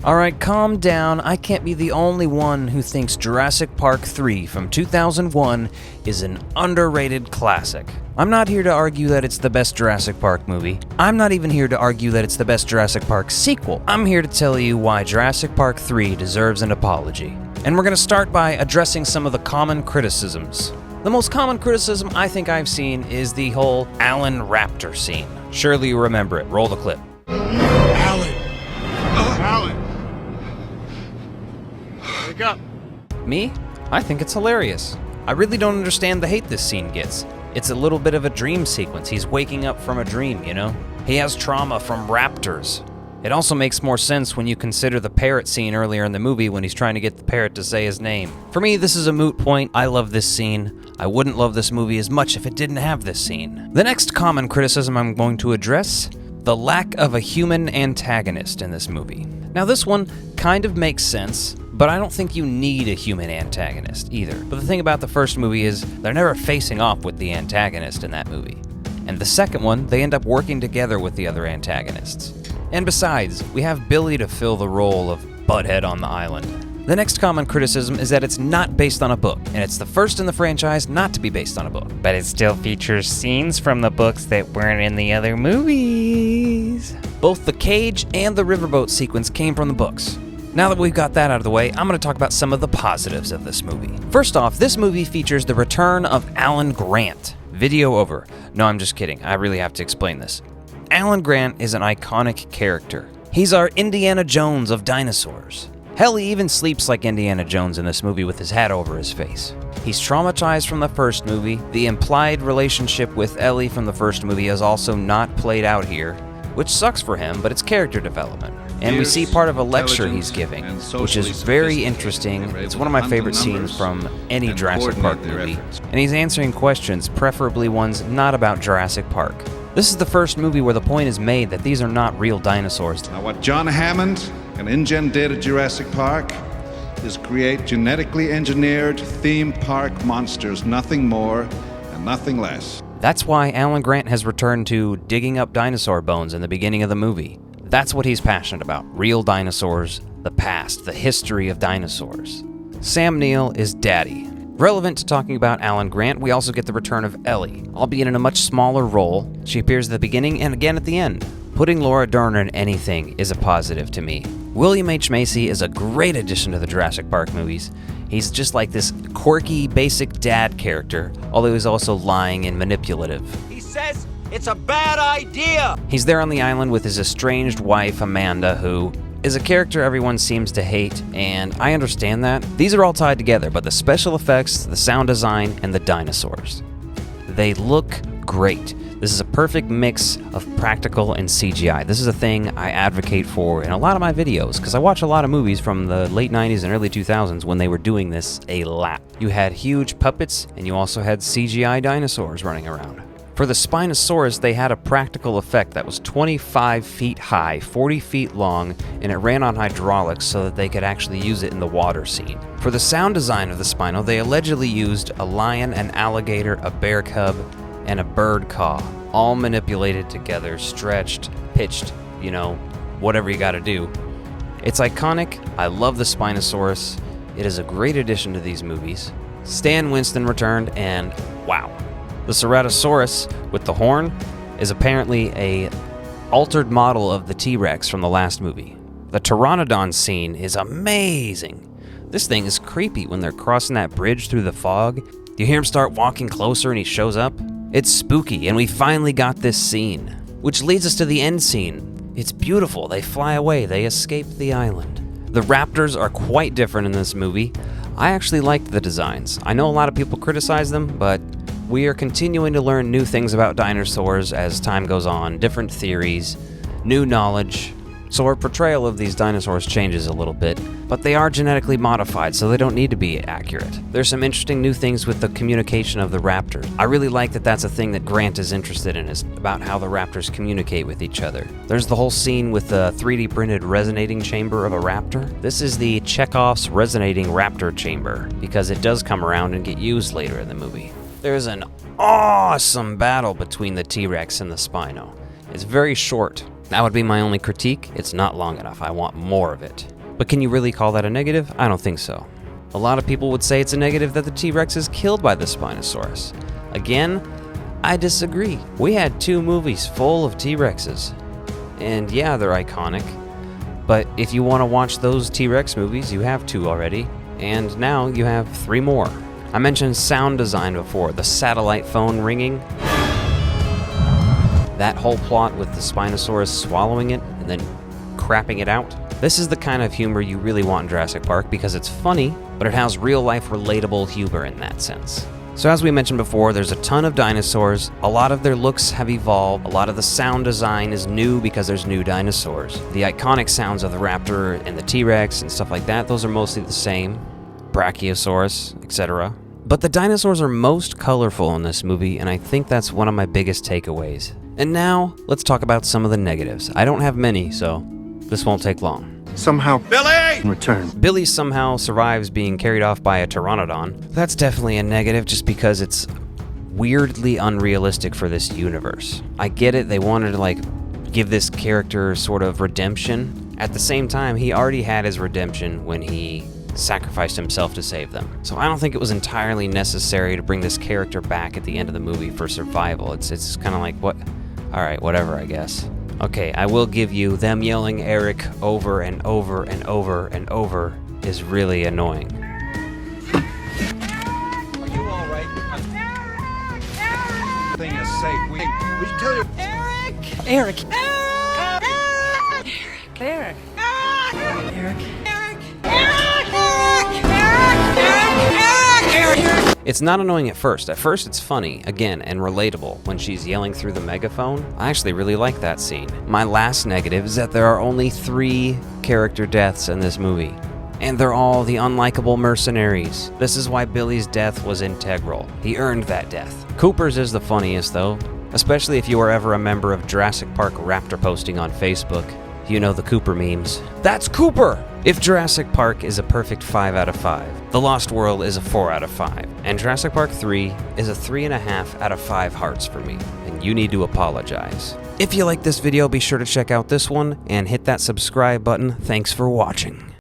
Alright, calm down. I can't be the only one who thinks Jurassic Park 3 from 2001 is an underrated classic. I'm not here to argue that it's the best Jurassic Park movie. I'm not even here to argue that it's the best Jurassic Park sequel. I'm here to tell you why Jurassic Park 3 deserves an apology. And we're going to start by addressing some of the common criticisms. The most common criticism I think I've seen is the whole Alan Raptor scene. Surely you remember it. Roll the clip. Alan! Alan! Wake up! Me? I think it's hilarious. I really don't understand the hate this scene gets. It's a little bit of a dream sequence. He's waking up from a dream, you know? He has trauma from raptors. It also makes more sense when you consider the parrot scene earlier in the movie when he's trying to get the parrot to say his name. For me, this is a moot point. I love this scene. I wouldn't love this movie as much if it didn't have this scene. The next common criticism I'm going to address: the lack of a human antagonist in this movie. Now this one kind of makes sense, but I don't think you need a human antagonist either. But the thing about the first movie is they're never facing off with the antagonist in that movie. And the second one, they end up working together with the other antagonists. And besides, we have Billy to fill the role of butthead on the island. The next common criticism is that it's not based on a book, and it's the first in the franchise not to be based on a book. But it still features scenes from the books that weren't in the other movies. Both the cage and the riverboat sequence came from the books. Now that we've got that out of the way, I'm going to talk about some of the positives of this movie. First off, this movie features the return of Alan Grant. Video over. No, I'm just kidding. I really have to explain this. Alan Grant is an iconic character. He's our Indiana Jones of dinosaurs. Hell, he even sleeps like Indiana Jones in this movie with his hat over his face. He's traumatized from the first movie. The implied relationship with Ellie from the first movie is also not played out here, which sucks for him, but it's character development. And we see part of a lecture he's giving, which is very interesting. It's one of my favorite scenes from any Jurassic Park movie. And he's answering questions, preferably ones not about Jurassic Park. This is the first movie where the point is made that these are not real dinosaurs. Now, what John Hammond and InGen did at Jurassic Park is create genetically engineered theme park monsters, nothing more and nothing less. That's why Alan Grant has returned to digging up dinosaur bones in the beginning of the movie. That's what he's passionate about. Real dinosaurs, the past, the history of dinosaurs. Sam Neill is Daddy. Relevant to talking about Alan Grant, we also get the return of Ellie, albeit in a much smaller role. She appears at the beginning and again at the end. Putting Laura Dern in anything is a positive to me. William H. Macy is a great addition to the Jurassic Park movies. He's just like this quirky, basic dad character, although he's also lying and manipulative. He says it's a bad idea! He's there on the island with his estranged wife, Amanda, who is a character everyone seems to hate, and I understand that. These are all tied together, but the special effects, the sound design, and the dinosaurs, they look great. This is a perfect mix of practical and CGI. This is a thing I advocate for in a lot of my videos, because I watch a lot of movies from the late 90s and early 2000s when they were doing this a lot. You had huge puppets, and you also had CGI dinosaurs running around. For the Spinosaurus, they had a practical effect that was 25 feet high, 40 feet long, and it ran on hydraulics so that they could actually use it in the water scene. For the sound design of the Spino, they allegedly used a lion, an alligator, a bear cub, and a bird caw, all manipulated together, stretched, pitched, you know, whatever you gotta do. It's iconic. I love the Spinosaurus. It is a great addition to these movies. Stan Winston returned, and wow. The Ceratosaurus with the horn is apparently a altered model of the T-Rex from the last movie. The Pteranodon scene is amazing. This thing is creepy when they're crossing that bridge through the fog. You hear him start walking closer and he shows up. It's spooky, and we finally got this scene, which leads us to the end scene. It's beautiful. They fly away. They escape the island. The raptors are quite different in this movie. I actually liked the designs. I know a lot of people criticize them, but we are continuing to learn new things about dinosaurs as time goes on, different theories, new knowledge. So our portrayal of these dinosaurs changes a little bit, but they are genetically modified, so they don't need to be accurate. There's some interesting new things with the communication of the raptors. I really like that that's a thing that Grant is interested in, is about how the raptors communicate with each other. There's the whole scene with the 3D printed resonating chamber of a raptor. This is the Chekhov's resonating raptor chamber, because it does come around and get used later in the movie. There's an awesome battle between the T-Rex and the Spino. It's very short, That would be my only critique. It's not long enough. I want more of it. But can you really call that a negative? I don't think so. A lot of people would say it's a negative that the T-Rex is killed by the Spinosaurus. Again, I disagree. We had 2 movies full of T-Rexes. And yeah, they're iconic. But if you want to watch those T-Rex movies, you have 2 already. And now you have 3 more. I mentioned sound design before, the satellite phone ringing. That whole plot with the Spinosaurus swallowing it and then crapping it out. This is the kind of humor you really want in Jurassic Park because it's funny, but it has real-life relatable humor in that sense. So as we mentioned before, there's a ton of dinosaurs. A lot of their looks have evolved. A lot of the sound design is new because there's new dinosaurs. The iconic sounds of the raptor and the T-Rex and stuff like that, those are mostly the same. Brachiosaurus, etc. But the dinosaurs are most colorful in this movie, and I think that's one of my biggest takeaways. And now, let's talk about some of the negatives. I don't have many, so this won't take long. Somehow, Billy! Return. Billy somehow survives being carried off by a pteranodon. That's definitely a negative just because it's weirdly unrealistic for this universe. I get it, they wanted to give this character sort of redemption. At the same time, he already had his redemption when he sacrificed himself to save them. So I don't think it was entirely necessary to bring this character back at the end of the movie for survival. It's kind of like, what? Alright, whatever, I guess. Okay, I will give you them yelling Eric over and over and over and over is really annoying. Are you all right? Thing is safe. We tell you. Eric! Eric! It's not annoying at first. At first it's funny, again, and relatable when she's yelling through the megaphone. I actually really like that scene. My last negative is that there are only 3 character deaths in this movie. And they're all the unlikable mercenaries. This is why Billy's death was integral. He earned that death. Cooper's is the funniest though, especially if you were ever a member of Jurassic Park Raptor posting on Facebook. You know the Cooper memes. That's Cooper! If Jurassic Park is a perfect 5 out of 5, The Lost World is a 4 out of 5, and Jurassic Park 3 is a 3.5 out of 5 hearts for me, and you need to apologize. If you like this video, be sure to check out this one and hit that subscribe button. Thanks for watching.